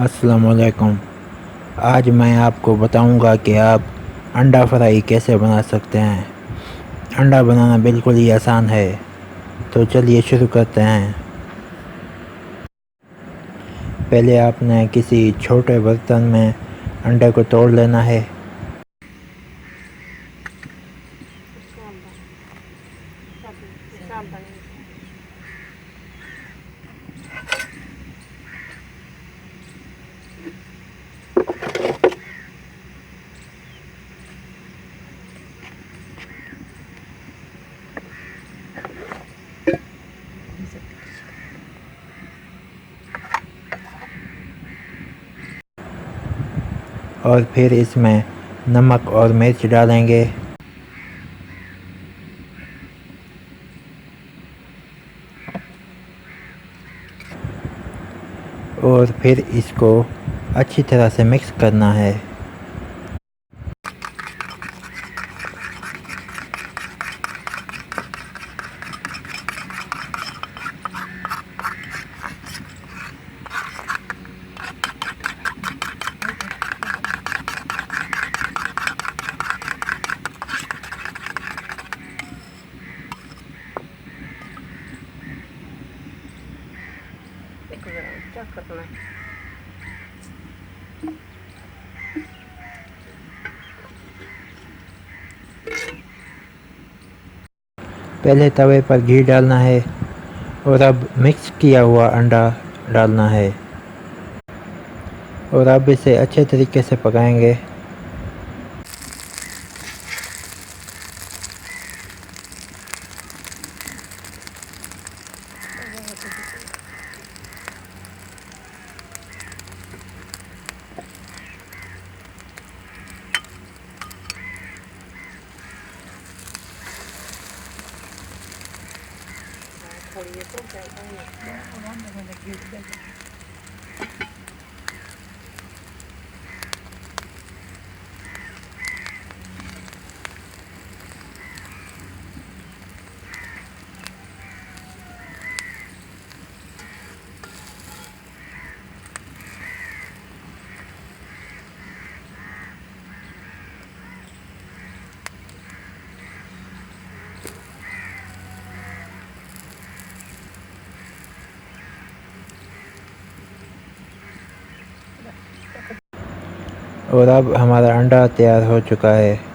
अस्सलाम वालेकुम। आज मैं आपको बताऊंगा कि आप अंडा फ्राई कैसे बना सकते हैं। अंडा बनाना बिल्कुल ही आसान है, तो चलिए शुरू करते हैं। पहले आपने किसी छोटे बर्तन में अंडे को तोड़ लेना है। और फिर इसमें नमक और मिर्च डालेंगे। और फिर इसको अच्छी तरह से मिक्स करना है। पहले तवे पर घी डालना है और अब मिक्स किया हुआ अंडा डालना है और अब इसे अच्छे तरीके से पकाएंगे। और अब हमारा अंडा तैयार हो चुका है।